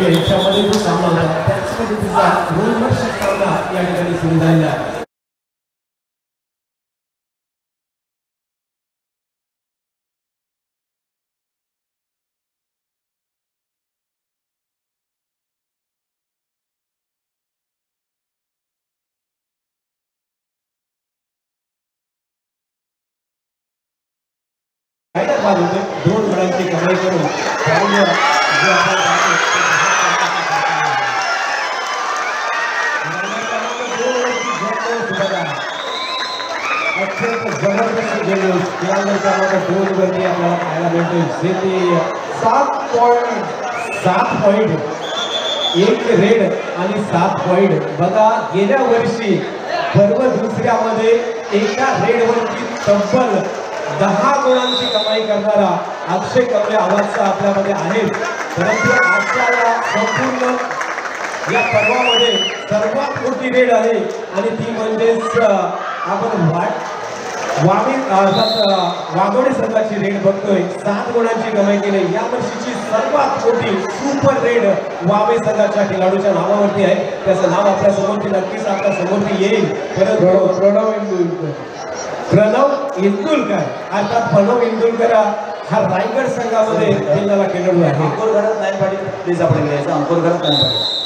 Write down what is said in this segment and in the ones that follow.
याच्यामध्ये जो सामना होता त्याच पद्धतीचा रोमहर्षक सामना या ठिकाणी सुरू झालेला आहे. दोन गडांची कमाई करून अत्यंत जबरदस्त जल्लोष त्यानंतर दोन वरती आपल्याला पाहायला मिळतोय जे ते 7 पॉइंट 1 रेड आणि 7 पॉइंट. बघा गेल्या वर्षी पर्व दुसऱ्यामध्ये एका रेडवरती तब्बल 10 गुणांची कमाई करणारा अक्षय कमले आवाजचा आपल्यामध्ये आहे. परंतु आजच्या संपूर्ण या पर्वामध्ये सर्वात मोठी रेड आहे आणि ती म्हणजेच आपण वाघोडे संघाची रेड बघतोय. 7 गुणांची कमाई केली. या वर्षीची सर्वात मोठी सुपर रेड वावे संघाच्या खेळाडूच्या नावावरती आहे. त्याचं नाव आपल्या समोरती नक्कीच आपल्या समोरती येईल. परंतु प्रणव इंदुलकर अर्थात प्रणव इंदुलकर हा रायगड संघामध्ये खेळणारा खेळाडू आहे. अंकुर घरात नाही पाटील प्लीज आपण घ्यायचं. अंकुर घरात नाही पाटील.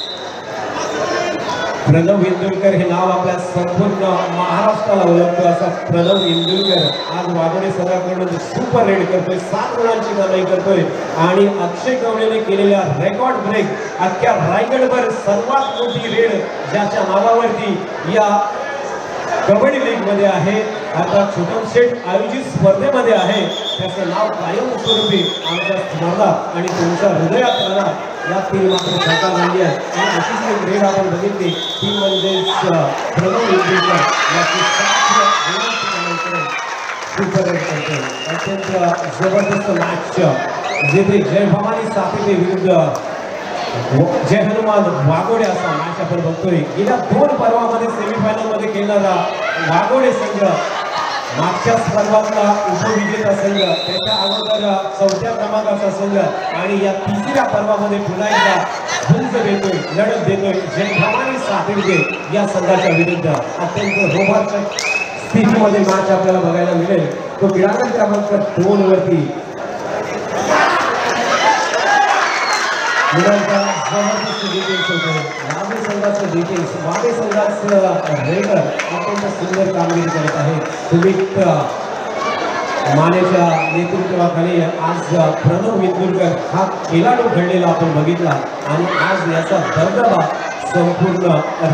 प्रणव इंदुलकर हे नाव आपल्या संपूर्ण महाराष्ट्राला ओळखतं. असा प्रणव इंदुलकर आज वाघोडे संघाकडून सुपर रेड करतोय. 7 गुणांची कमाई करतोय आणि अक्षय कवळेने केलेल्या रेकॉर्ड ब्रेक अख्ख्या रायगडवर सर्वात मोठी रेड ज्याच्या नावावरती या कबड्डी लीग मध्ये आहे आता छोटम शेठ आयोजित स्पर्धेमध्ये आहे. त्याचं नाव कायमस्वरूपी आमच्या स्मरणात आणि तुमच्या हृदयात राहणार. या टीम मात्र धक्का झाली आहे आणि अशीच एक रेड आपण बघितली ती म्हणजेच प्रणव इंदुलकर सुपर रेड करते. अत्यंत जबरदस्त मॅच जेथे जय भवानी सापेते विरुद्ध जय हनुमान वाघोडे असा मॅच आपण बघतोय. गेल्या 2 पर्वामध्ये सेमीफायनल मध्ये खेळणारा वाघोडे संघ मागच्या स्पर्धातला उपविजेता संघ त्याच्या अगोदर 4थ्या क्रमांकाचा संघ आणि या 3ऱ्या पर्वामध्ये पुन्हा एकदा झुंज देतोय लढत देतोय जय भवानी सापेते या संघाच्या विरुद्ध. अत्यंत रोमांचक स्थितीमध्ये मॅच आपल्याला बघायला मिळेल. तो क्रीडांगण क्रमांक 2 वरती जबरदस्त डिटेल्स होते. वावे संघाचं डिटेल्स वावे संघाचं रेडर अत्यंत सुंदर कामगिरी करत आहे. सुमित मानेच्या नेतृत्वाखाली आज प्रणव इंदुलकर हा खेळाडू घडलेला आपण बघितला आणि आज याचा दबदबा संपूर्ण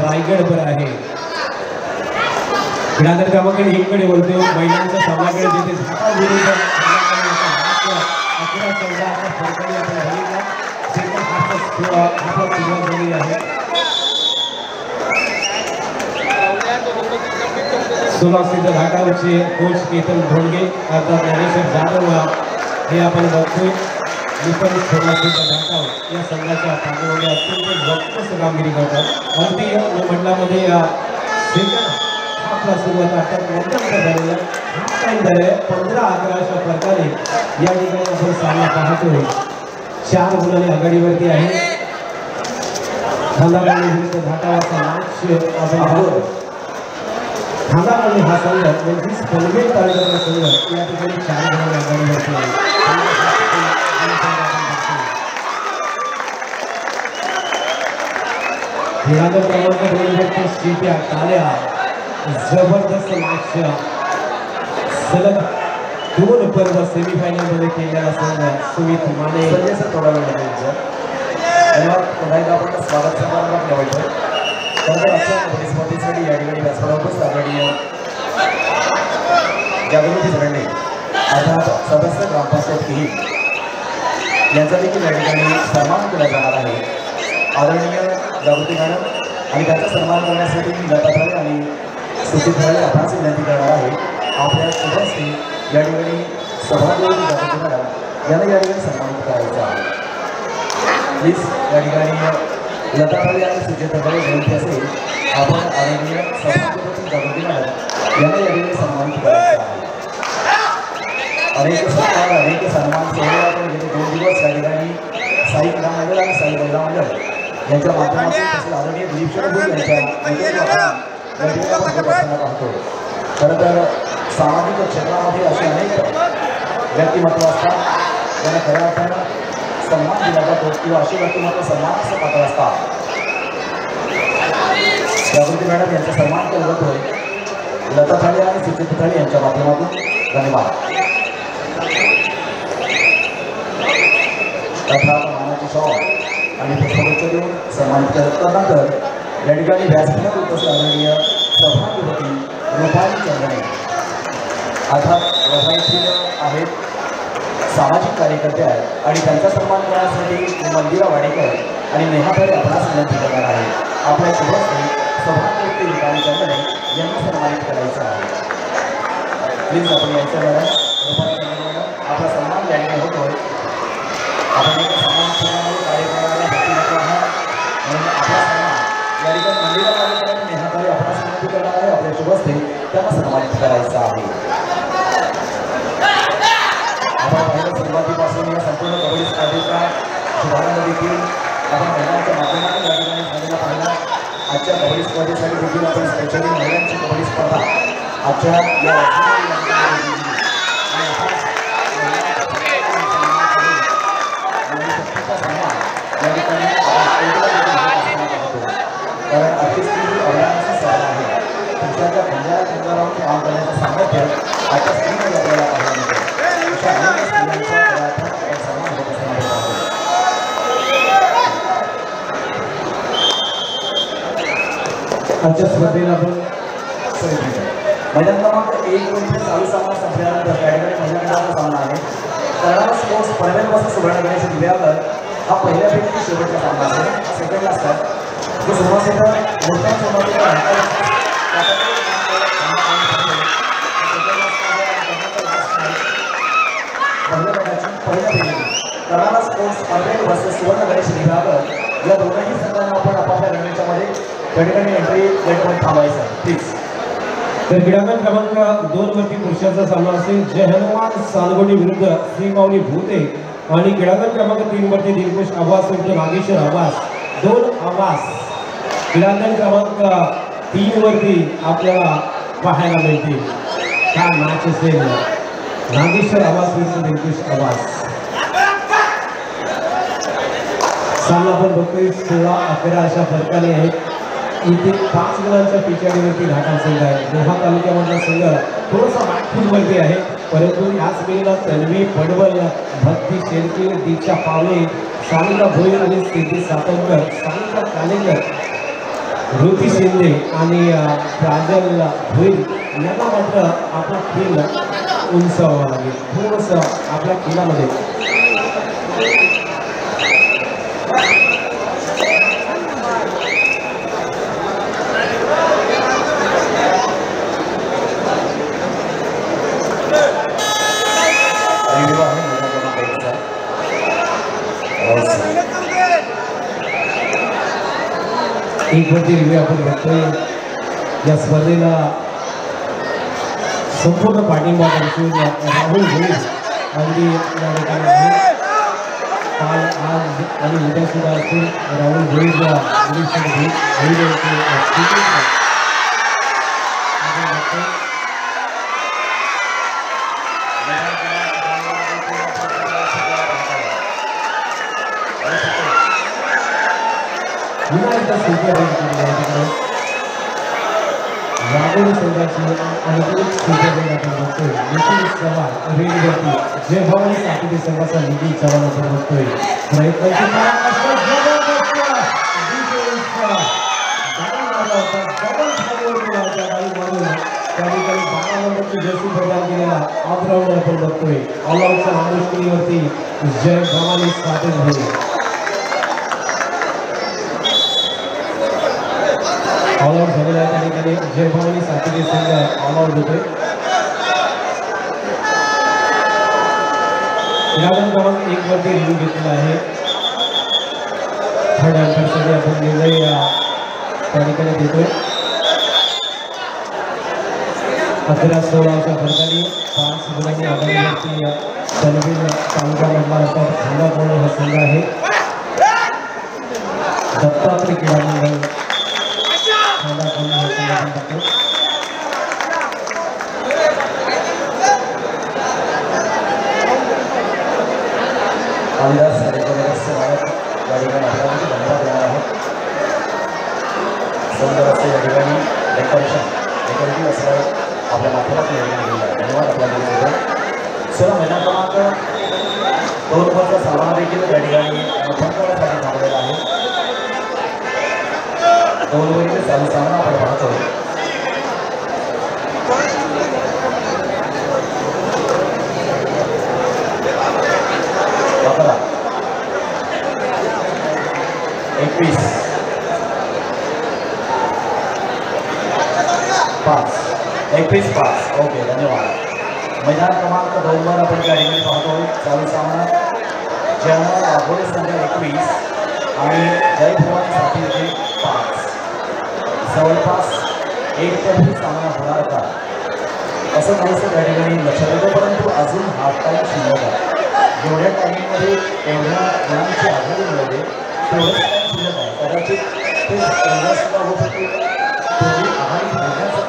रायगडवर आहे. क्रीडांगण क्रमांक 1 कडे बोलतो. महिलांच्या सामन्याकडे जिथे झापा विरुद्ध 11 संघ आता फरकाने आपण बघितला. सुलक्षित घाटावरचे कोच केतन धोंडगे अर्थात ज्ञानेश्वर जाधव हे आपण बघतोय. सुलक्षित घाटाव या संघाच्या पाठीमध्ये अत्यंत जबरदस्त कामगिरी करतात. अगदी मंडळामध्ये हाफला सुरुवात अर्थात मध्यम झालेला हाफ टाइम झालाय 15-11 अशा प्रकारे या ठिकाणी आपण सामना पाहतोय. 4 गुणांनी आघाडीवरती आहे. खांदाबाई विरुद्ध घाटावरचा मॅच आपण खांदाबाई हा संघ म्हणजे पनवेल तालुक्यातला संघ या ठिकाणी 4 गुणांनी आघाडीवरती आहे. क्रीडांगण क्रमांक 2 वरती शिट्या टाळ्या जबरदस्त मॅच सलग 2 पर्व सेमीफायनल मध्ये खेळलेला संघ सुमित माने थोडा वेळ लागेल. पुन्हा एकदा आपण स्वागत समारंभात ठेवायचं. तर अशा स्पर्धेसाठी या ठिकाणी व्यासपीठावर आघाडी जागृती झरणे अर्थात सदस्य ग्रामपंचायत ही यांचा देखील या ठिकाणी सन्मान केला जाणार आहे. आदरणीय जागृती मॅडम आणि त्यांचा सन्मान करण्यासाठी मी लता झाले आणि सुचित झाले आपणास विनंती करणार आहे. आपल्या शुभस्ते या ठिकाणी सभागृह जागृती मॅडम यांना या ठिकाणी सन्मानित करायचं आहे. प्लीज या ठिकाणी लता झाले आणि सुचिताकडे विनंती असेल आपण आदरणीय सभागृह जागृती मॅडम यांना या ठिकाणी सन्मानित करायचं आहे. अनेक सत्कार अनेक सन्मान सोहळे आपण गेले 2 दिवस या ठिकाणी साई क्रीडा मंडळ आणि साई महिला मंडळ यांच्या माध्यमातून तसेच आदरणीय दिलीप शरद यांच्या नेतृत्वाखाली पाहतो. खरं तर सामाजिक क्षेत्रामध्ये असे अनेक व्यक्तिमत्व असतात ज्यांना खऱ्या अर्थानं सन्मान दिला जातो किंवा अशी व्यक्तिमत्व सन्मानाचं पात्र असतात. जागृती मॅडम यांचा सन्मान केला जातोय लता थाळे आणि सुचित थाळे यांच्या माध्यमातून. धन्यवाद. मानाची शॉल आणि पुष्पगुच्छ देऊन सन्मानित केल्यानंतर या ठिकाणी व्यासपीठात उपस्थित आदरणीय सभापती रुपाली चंद्रने अर्थात रसायनशील आहेत सामाजिक कार्यकर्ते आहेत आणि त्यांचा सन्मान करण्यासाठी मंदिरा वाडेकर आणि नेहाताई आपणास विनंती करणार आहे. आपल्या शुभस्थे सभापती रुपाली चंद्रने यांना सन्मानित करायचं आहे. प्लीज आपण यायचं मॅडम. रुपाली चंद्र आपला सन्मान या ठिकाणी होतोय. आपण एक सन्मान केल्यामुळे कार्य करायला व्यक्तिमत्व आहात म्हणून आपला सन्मान या ठिकाणी मंदिरा वाडेकर आणि नेहाताई आपणास विनंती करणार आहे. आपल्या शुभस्थे त्यांना सन्मानित करायचं आहे. आपण सुरुवातीपासून या संपूर्ण कबड्डी स्पर्धेचा शुभारंभ देखील आपण महिलांच्या माध्यमातून या ठिकाणी झालेला पाहिला. आजच्या कबड्डी स्पर्धेसाठी देखील आपण स्पेशली महिलांची कबड्डी स्पर्धा आजच्या या ठिकाणी कारण आजची स्त्री अभियानाची स्पर्धा आहे. तुमच्या बंजारा केंद्रावरून काम करण्याचं सामर्थ्य आजच्या स्त्रीमध्ये आपल्याला पाहायला मिळतं. आजच्या स्पर्धेला आपण मैदान क्रमांक 1 मध्ये चालू सामना संपल्यानंतर या ठिकाणी महिला गटाचा सामना आहे. कर्नाटक स्पोर्ट्स पनवेलपासून सुवर्ण गणेश दिव्यावर हा पहिल्यापैकी शेवटचा सामना असेल. सेकंडला असतात जो सुरुवातीला मोठ्या सुरुवातीला कर्नाटक स्पोर्ट्स पनवेल वर्सेस सुवर्ण गणेश दिव्यावर या दोघांही संघांना आपण आपापल्या रणनीतीच्या मध्ये त्या ठिकाणी एंट्री गेटमध्ये थांबायचं प्लीज. तर क्रीडांगण क्रमांक 2 वरती पुरुषांचा सामना असेल. जय हनुमान सालगोडी विरुद्ध श्री माऊली भूते आणि क्रीडांगण क्रमांक 3 वरती दिलखुश आवास विरुद्ध नागेश्वर आवास. 2 आवास क्रीडांगण क्रमांक 3 वरती आपल्याला पाहायला मिळतील. हा मॅच असेल नागेश्वर आवास विरुद्ध दिलखुश आवास. सामना आपण बघतोय 16-11 अशा फरकाने आहेत. इथे 5 गुणांच्या पिछाडीवरती घाटा संघ आहे. लोहा तालुक्यामधला संघ थोडासा बॅकफूटवरती आहे परंतु याच वेळेला तन्वी पडवल, भक्ती शेळके, दीक्षा पावले, सानिका भोईर आणि सिद्धी सातवकर, सानिका कालेकर, ऋती शिंदे आणि प्राजल भोईर यांना मात्र आपला खेळ उंचावावा लागेल. थोडंसं आपल्या खेळामध्ये एक वरती रिव्ह्यू आपण बघतोय. या स्पर्धेला संपूर्ण पाठिंबा दर्शवून राहुल भोईर अगदी या ठिकाणी काल आज आणि उद्या सुद्धा असतील. राहुल भोईरला पुन्हा एकदा संख्या वाघोडी संघाची अनुकूल संख्या आपण बघतोय. निखिल चव्हाण रेडवरती जय भवानी साथीचे संघाचा निखिल चव्हाण आपण बघतोय. त्याठिकाणी 12 नंबरची जर्सी प्रदान केलेला ऑलराऊंडर आपण बघतोय. ऑलराऊंडच्या नामुष्कीवरती जय भवानी साथी झाले. ऑल आउट झालेला आहे. त्या ठिकाणी जय भवानी साथीचे संघ ऑल आउट होतोय. क्रीडांगण क्रमांक 1 वरती रिव्ह्यू घेतलेला आहे. थर्ड अंतरसाठी आपण निर्णय त्या ठिकाणी देतोय. 11-16 फरकाने 5 गुणांनी आघाडीवरती पनवेल तालुक्यामधला असा खांदा कोण हा संघ आहे. दत्तात्रय क्रीडा मंडळ खांदा कोण हा संघ आपण कालिदास या ठिकाणी आपल्याला धन्यवाद देणार आहे. सुंदर असते या ठिकाणी डेकोरेटिव्ह असं आपल्या माध्यमातून या ठिकाणी दिलेलं आहे. धन्यवाद आपल्याला दिलेलं. चला मैदान क्रमांक 2 वरचा सामना देखील या ठिकाणी पंचावन्नसाठी थांबलेला आहे. 2 वरील चालू सामना आपण पाहतो. बघा 21-5 ओके धन्यवाद. मैदान क्रमांक 2 वर आपण त्या ठिकाणी पाहतोय चालू सामना जन्म वाघोडे संघ 21 आणि जय भवानी साथी 5. जवळपास एकतर्फी सामना होणार का असं काहीसं त्या ठिकाणी लक्षात येतं. परंतु अजून हाफ टाईम शिल्लक आहे. जेवढ्या टायमिंगमध्ये एवढ्या मुलांची आघाडी मिळवली तेवढंच टाईम शिल्लक आहे. कदाचित ते सुद्धा होत होते तेवढी आघाडी मोडण्याचं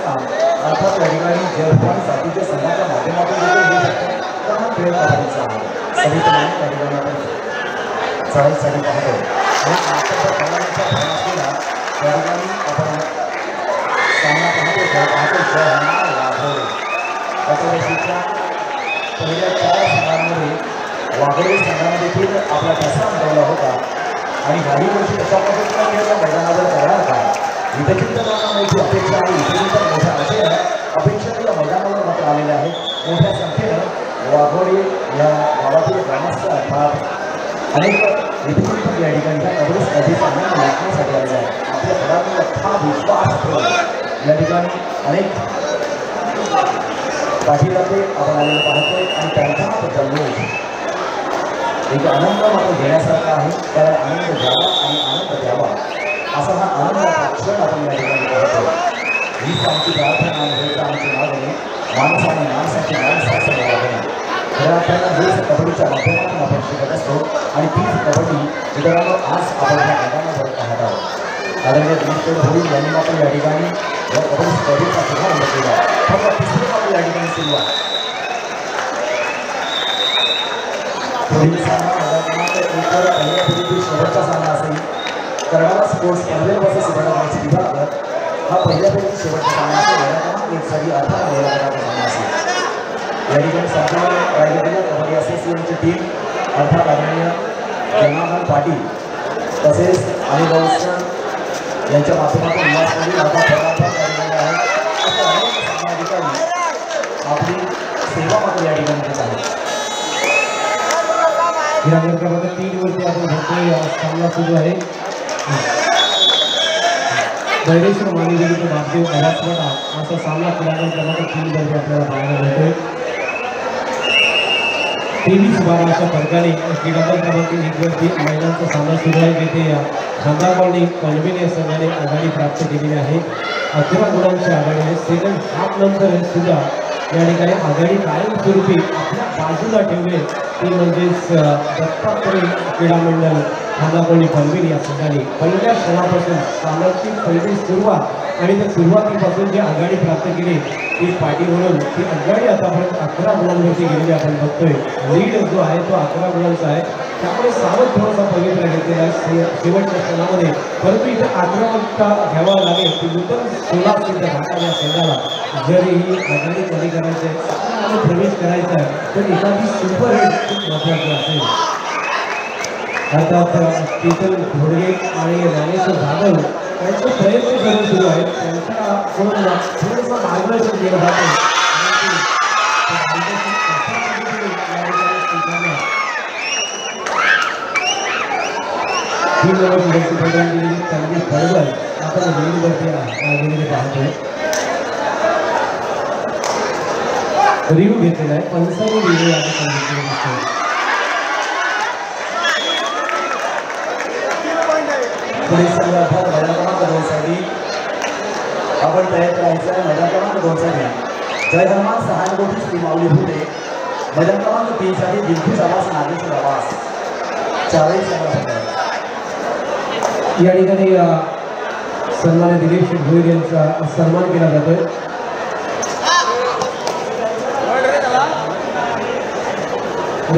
काम अर्थात या ठिकाणी जय भवानी साथीच्या संघाच्या माध्यमातून देखील होऊ शकतं. तर हा खेळ पाहायचा आहे. सवितमान त्या ठिकाणी आपण चढाईसाठी पाहतो आणि आजच्या खेळाडूंच्या प्रवासाला त्या ठिकाणी आपण सामना पाहतो जय हनुमान वाघोडे त्याच्यापेक्षा पहिल्या 4 संघांमध्ये वाघोडे संघाने देखील आपला ठसा उमटवला होता आणि काही वर्षी तशा पद्धतीचा खेळ या मैदानावर करणार का विकसितांना मोठी अपेक्षा आणि विकसित मोठ्या आशय अपेक्षा या मैदानावर मात्र आलेल्या आहेत. मोठ्या संख्येनं वाघोडे या गावातील ग्रामस्थ अर्थात अनेक विकसित या ठिकाणी कबड्डी स्पर्धेचा आनंद लुटण्यासाठी आलेला आहे. आपल्या खेळाडूंचा हा विश्वास ठेवून या ठिकाणी अनेक पाठीराखे आपण आलेले पाहतोय आणि त्यांचा जल्लोष एक आनंद मात्र घेण्यासारखा आहे. कारण आनंद घ्यावा आणि आनंद द्यावा असा हा आनंदाचा क्षण आपण या ठिकाणी पाहतो. हीच आमची प्रार्थना आणि हेच आमची मागणी माणसाने माणसाची माणसाचं मागणी खऱ्या अर्थानं हेच कबड्डीच्या माध्यमातून आपण शिकत असतो आणि तीच कबड्डी मित्रांनो आज आपण या मैदानावर पाहत आहोत. आदरणीय दिनेश भोईर यांनी मात्र या ठिकाणी या कबड्डी स्पर्धेचा शुभारंभ केला. फक्त तिसरी मात्र या ठिकाणी सुरुवात. पुढील सामना मैदानात एकवर पहिल्या फेरीतील शेवटचा सामना असेल. कर्नाटक स्पोर्ट्स पनवेल सुभाष विभाग हा पहिल्या फेरीतील शेवटचा सामना असेल. मैदानात एक साठी अर्थात मैदानाचा सामना असेल. या ठिकाणी संपूर्ण रायगड कबड्डी असोसिएशनची टीम अर्थात आदरणीय जनार्दन पाटील तसेच अनिल गौस्कर यांच्या माध्यमातून उल्हासमध्ये आता पदार्पण झालेले आहे. असे अनेक सामाजिकारी आपली सेवा मात्र या ठिकाणी देत आहेत. क्रमांक 3 वरती आपण बघतोय सामना सुरू आहे. बैरेश्वर मानेविरुद्ध महादेव अरासवाडा असा सामना क्रमांक 3 वरती आपल्याला पाहायला मिळतोय. 23-12 अशा फरकाने क्रमांक 1 वरती महिलांचा सामना सुरू आहे. जिथे खांदा कॉलनी पनवेल या संघाने आघाडी प्राप्त केलेली आहे. 11 गुणांची आघाडी आहे. सेकंड हाफ नंतर सुद्धा या ठिकाणी आघाडी कायमस्वरूपी आपल्या बाजूला ठेवले ती म्हणजेच दत्तात्रय क्रीडा मंडळ खांदा कॉलनी पनवेल या संघाने पहिल्या क्षणापासून सामन्याची पहिली सुरुवात आणि त्या सुरुवातीपासून जी आघाडी प्राप्त केली ती पाठी म्हणून ती आघाडी आतापर्यंत 11 गुणांवरती गेलेली आपण बघतोय. लीड जो आहे तो 11 गुणांचा आहे. त्यामुळे सावध थोडासा पवित्र घेतलेला आहे शेवटच्या क्षणामध्ये. परंतु इथे आक्रमकता घ्यावा लागेल की नूतन 16 सिद्ध भारताच्या संघाला जर ही आघाडी कमी करायची आहे प्रवेश करायचा आहे तर एखादी सुपर हिट खूप महत्त्वाची असेल. अर्थात शीतल घोडगे आणि ज्ञानेश्वर जाधव त्यांचे प्रयत्न करून सुरू आहेत. त्यांच्याकडून थोडंसं मार्गदर्शन केलं जातं. त्यांनी बरोबर आपण रीलवरती गेलेले पाहतोय. रिव्ह्यू घेतलेला आहे. 55 रिव्ह्यू पुढील संघ अर्थात मैदान क्रमांक 2 साठी आपण तयार करायचं आहे. मैदान क्रमांक 2 साठी जय हनुमान सहानुभूती श्री माऊली भुते मैदान क्रमांक 3 साठी दिलखुश आवाज नागेश्वर आवाज चारही संघांना या ठिकाणी सन्मान्य दिलीप शेठ भोईर यांचा सन्मान केला जातोय.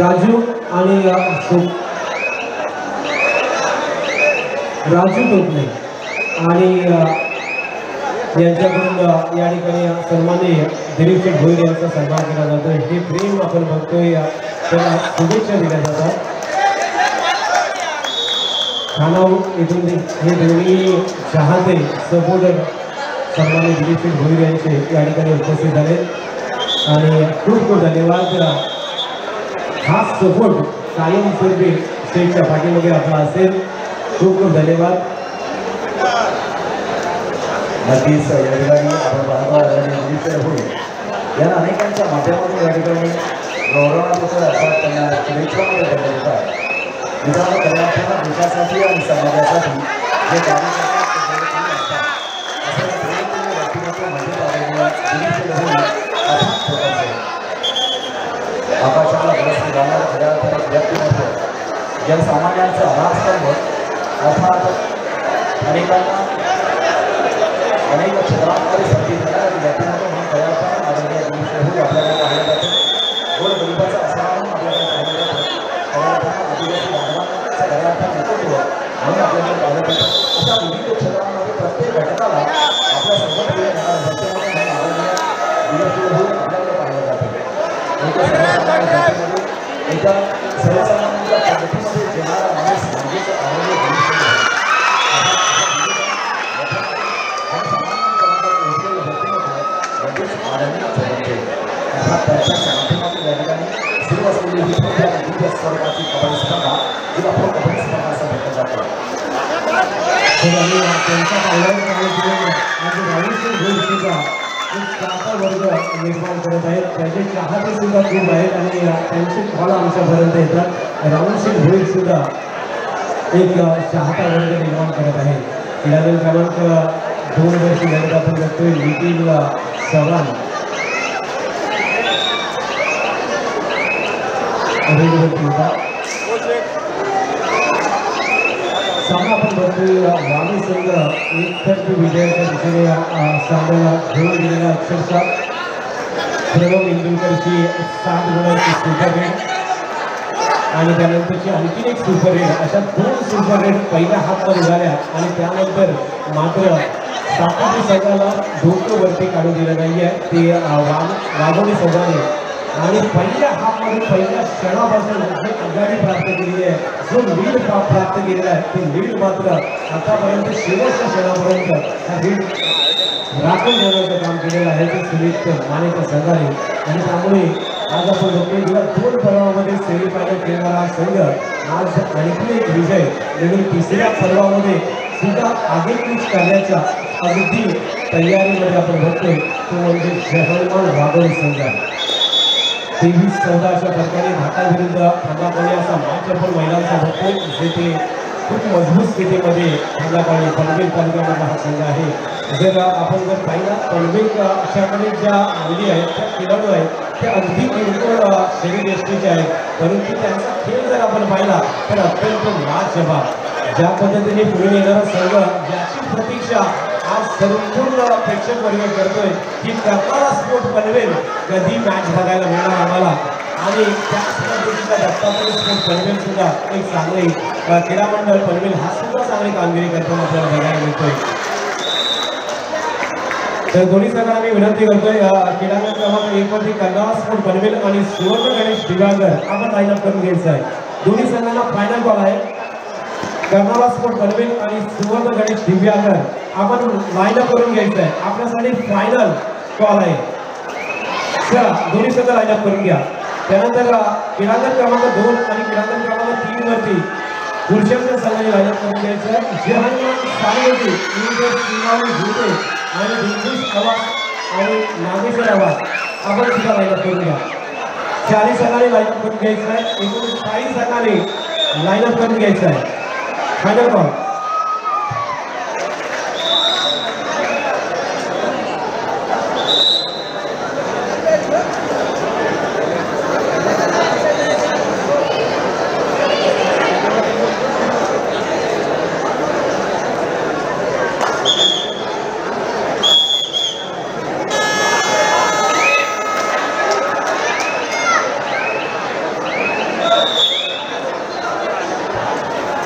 राजू आणि राजू टोपले आणि यांच्याकडून या ठिकाणी सन्माननीय दिलीप शेठ भोईर यांचा सन्मान केला जातोय. हे प्रेम आपण बघतोय, त्याला शुभेच्छा दिल्या जातात. खानाऊ येथून हे दोन्ही चाहते सपोर्टर सन्माननीय दिलीप शेठ भोईर यांचे या ठिकाणी उपस्थित झाले आणि खूप खूप धन्यवाद. हा सपोर्ट कायमस्वरूपी स्टेजच्या पाठीमध्ये आपला असेल. खूप खूप धन्यवाद. नक्कीच या ठिकाणी आपण पाहतो होईल या अनेकांच्या माध्यमातून या ठिकाणी गौरवाबद्दल अर्थात त्यांना शुभेच्छा देण्यात येतात. मित्रांनो, कलाकारांना देशासाठी आणि समाजासाठी जे कार्य करतात आकाशाला ग्रस्त जाणारा खऱ्या अर्थात व्यक्तिमत्व जनसामान्यांचा आधारस्तंभ अर्थात अनेकांना अनेक क्षेत्रांमध्ये संधी देणारे व्यक्तिमत्व म्हणून खऱ्या अर्थानं आदरणीय दिलीप शेठ भोईर आपल्याला पाहिलं जातं. गोरगरिबाचा आसरा म्हणून आपल्याला पाहिलं जातं. खऱ्या अर्थानं आदिवासी बांधवांचं खऱ्या अर्थानं नेतृत्व म्हणून आपल्याला पाहिलं जातं. अशा विविध क्षेत्रांमध्ये प्रत्येक घटकाला आपल्या सोबत येणारा व्यक्तिमत्व म्हणून आदरणीय दिलीप शेठ भोईर आपल्याला पाहिलं जातं. एका सर्वसामान्यांच्या पद्धतीमध्ये येणारा माणूस म्हणजेच आदरणीय दिलीप शेठ भोईर. त्यांच्या माध्यमातून या ठिकाणी सुरू असलेली ही दिव्य स्वरूपाची कबड्डी स्पर्धा जिला प्रो कबड्डी स्पर्धा असं म्हटलं जातं. त्यांच्या राहुल शेठ भोईर सुद्धा एक चाहता वर्ग निर्माण करत आहेत. त्याचे चाहते सुद्धा खूप आहेत आणि त्यांचे कॉल आमच्यापर्यंत येतात. राहुल शेठ भोईर सुद्धा एक चाहता वर्ग निर्माण करत आहे. क्रीडादल क्रमांक 2 वर्षी लढत आपण बघतोय. नितीन चव्हाण सामना आपण बघतोय. वाणी संघ एकतर्फी विजयाच्या दिशेने सामन्याला घेऊन गेलेला अक्षरशः प्रणव इंदुरकरची 7 गुणांची सुपर रेड आणि त्यानंतरची आणखीन एक सुपर रेड, अशा 2 सुपर रेड पहिल्या हातमध्ये झाल्या आणि त्यानंतर मात्र सातारा संघाला डोकं वरती काढून दिलं नाही आहे. ते वाघोली संघाने आणि पहिल्या हाफमध्ये पहिल्या क्षणापासून जी आघाडी प्राप्त केलेली आहे, जो लीड प्राप्त केलेला आहे, ते लीड मात्र आतापर्यंत शेवटच्या क्षणापर्यंत हा लीड राखून ठेवण्याचं काम केलेलं आहे ते सुमित मानेच्या संघाने. आणि त्यामुळे आज आपण बघतोय गेल्या 2 पर्वामध्ये सेमीफायनल खेळणारा संघ आज आणखी एक विजय मिळून 3ऱ्या पर्वामध्ये सुद्धा आगेकूच करण्याच्या अगदी तयारीमध्ये आपण बघतोय. तो म्हणजे जय हनुमान वाघोली संघ. 23-14 अशा प्रकारे भारताविरुद्ध खंडाकाळी असा मॅच आपण महिलांचा बघतोय, जेथे खूप मजबूत स्थितीमध्ये खंडाकाळी पनवेल तालुक्यामधला हा संघ आहे. जर आपण जर पाहिला पनवेलच्याकडे ज्या मुली आहेत, त्या खेळाडू आहेत, त्या अगदी बिलकुल शरीर यष्टीचे आहेत, परंतु त्यांचा खेळ जर आपण पाहिला तर अत्यंत लाजवाब. ज्या पद्धतीने पुढे येणारा संघ ज्याची प्रतीक्षा आज संपूर्ण प्रेक्षक वर्ग करतोय की कर्नाळा स्पोर्ट पनवेल कधी मॅच बघायला मिळणार आम्हाला. आणि त्याच पद्धतीचा दत्तात्रय स्पोर्ट पनवेल सुद्धा एक चांगली क्रीडा मंडळ पनवेल हा सुद्धा चांगली कामगिरी करताना आपल्याला बघायला मिळतोय. तर दोन्ही संघांना मी विनंती करतोय, क्रीडांगण क्रमांक 1 वरती कर्नाळा स्पोर्ट पनवेल आणि सुवर्ण गणेश दिव्यांगर आपण लाईनअप करून घ्यायचं आहे. दोन्ही संघांना फायनल कॉल आहे. कर्नाळा स्पोर्ट पनवेल आणि सुवर्ण गणेश दिव्यांगर आपण लाईनअप करून घ्यायचं आहे. आपल्यासाठी फायनल कॉल आहे. चला दोन्ही संघ लाईनअप करून घ्या. त्यानंतर क्रीडांगण क्रमांक 2 आणि क्रीडांगण क्रमांक 3 वरती पुरुषांच्या संघाने लाईनअप करून घ्यायचं आहे. जय हनुमान सानेवती, श्रीमावली भुते आणि दिलखुश आवाज आणि नागेश्वर आवाज आपण सुद्धा लाईनअप करून घ्या. 40 संघाने लाईनअप करून घ्यायचं आहे. एकूण 40 संघाने लाईनअप करून घ्यायचं आहे. Final call.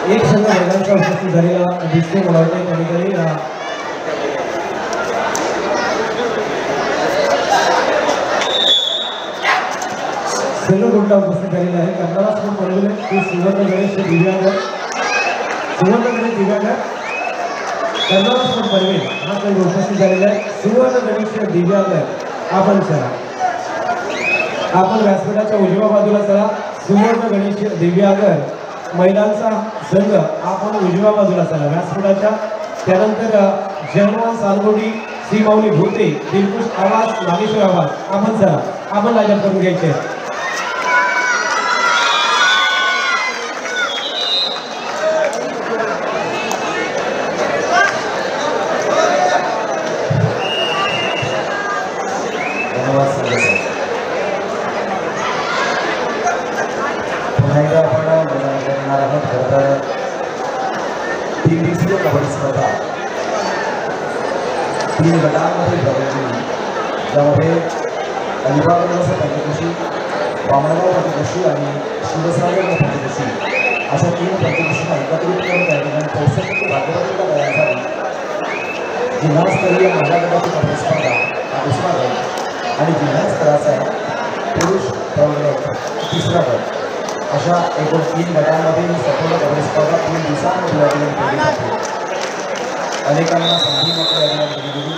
एक संघ महिलांचा उपस्थित झालेला दिसतो मला वाटतं त्या ठिकाणी संघ कोणता उपस्थित झालेला आहे कर्नाटक स्पोर्ट पनवेल श्री सुवर्ण गणेश दिव्यांग सुवर्ण गणेश दिव्यांग कर्नाटक स्पोर्ट पनवेल हा संघ उपस्थित झालेला आहे सुवर्ण गणेश दिव्यांग आपण चला आपण व्यासपीठाच्या उजव्या बाजूला चला सुवर्ण गणेश दिव्यांगर महिलांचा संघ आपण उजव्या बाजूला चला व्यासपीठाच्या त्यानंतर जयमान सालगोडी श्री माऊली भोते दिलखुश आवाज नागेश्वर आवाज आपण चला आपण लाजप करून घ्यायचे तीन गटांमध्ये प्रगती ज्यामध्ये अलिबाग पंचकृषी वामनगाव पंचकृषी आणि शिवसागर पंचकृषी अशा तीन पंचकृषींना एकत्रित करून त्या ठिकाणी 64 भागवतीला तयार झाली जिल्हास्तरीय महिला गटाची कबड्डी स्पर्धा हा दुसरा गट आणि जिल्हा स्तराचा पुरुष प्रौढ तिसरा गट अशा एकूण 3 गटांमध्ये सफल कबड्डी स्पर्धा 3 दिवसांमध्ये आयोजित केली अनेकांना संधी मोकळी दिली गेली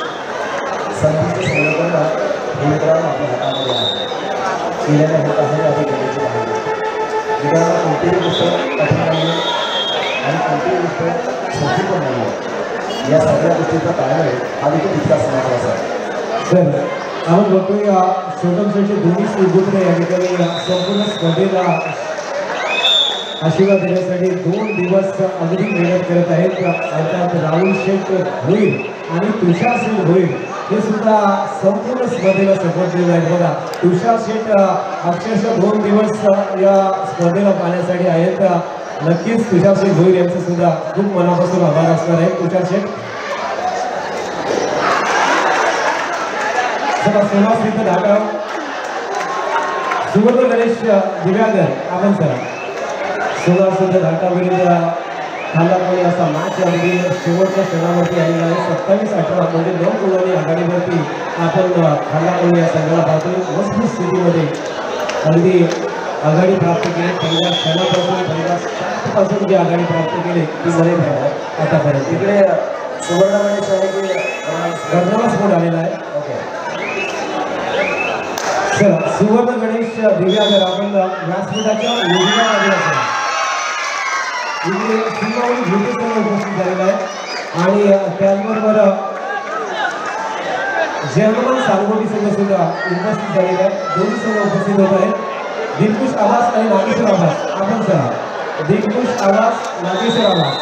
संधीचे संयोजन हे मित्रांनो आपल्या हातामध्ये आहे केल्याने होत आहे आपली गरजेची आहे मित्रांनो कोणतीही गोष्ट कठीण नाही आणि कोणतीही गोष्ट सोपी पण नाही आहे या सगळ्या गोष्टीचा ताळमेळ हा देखील तितकाच महत्त्वाचा आहे सर आपण बघतोय शोटम शेटचे दोन्ही सुपुत्र या ठिकाणी संपूर्ण स्पर्धेला आशीर्वाद देण्यासाठी 2 दिवस अगदी मेहनत करत आहेत अर्थात राहुल शेठ भोईर आणि तुषार शेठ भोईर हे सुद्धा संपूर्ण स्पर्धेला सपोर्ट देत आहेत बघा तुषार शेठ अक्षरशः 2 दिवस या स्पर्धेला पाहण्यासाठी आहेत नक्कीच तुषार शेठ भोईर यांचे सुद्धा खूप मनापासून आभार असणार आहे तुषार शेठ चला सोनाश्रीत ढाका सुवर्ण गणेश दिव्यांगर आपण चला सोनाश्रीत ढाका विरुद्ध खालापणी असा मॅच अगदी शेवटच्या क्षणावरती आलेला आहे 27-18 म्हणजे 9 गुणांनी आघाडीवरती आपण खालापणी या संघाला पाहतोय मजबूत स्थितीमध्ये अगदी आघाडी प्राप्त केली पहिल्या क्षणापासून पहिल्या स्टार्टपासून जी आघाडी प्राप्त केली ती बरे आतापर्यंत तिकडे सुवर्ण गणेश आहे की कर्नाटक स्पोर्ट आलेला आहे ओके चला सुवर्ण गणेश दिव्यांगर आपण व्यासपीठाच्या उजव्या बाजूला इकडे सीमावली भोटे संघ उपस्थित झालेला आहे आणि त्याचबरोबर जयमान सालगोडी संघ सुद्धा उपस्थित झालेला आहे दोन्ही संघ उपस्थित होत आहेत दिलखुश आवाज आणि नागेश्वर आवाज आपण चला दिलखुश आवाज नागेश्वर आवाज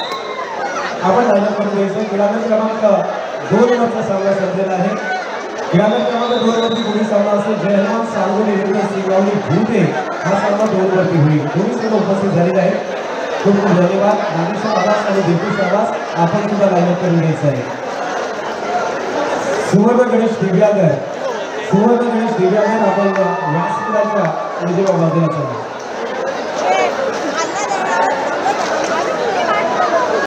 आपण लाईनअप करून घ्यायचं खेळाडू क्रमांक 2 वरचा सामना संपलेला आहे खेळाडू क्रमांक 2 वरती पुढील सामना असतो जयमान सालगोडी विरुद्ध सीमावली भोटे हा सामना 2 वरती होईल दोन्ही संघ उपस्थित झालेले आहेत खूप खूप धन्यवाद नागेश्वर आवाज आणि दिलखुश आवाज आपण सुद्धा लाईनअप करून घ्यायचं आहे सुवर्ण गणेश दिव्यांगर आपण व्यासपीठाच्या उजव्या बाजूला चला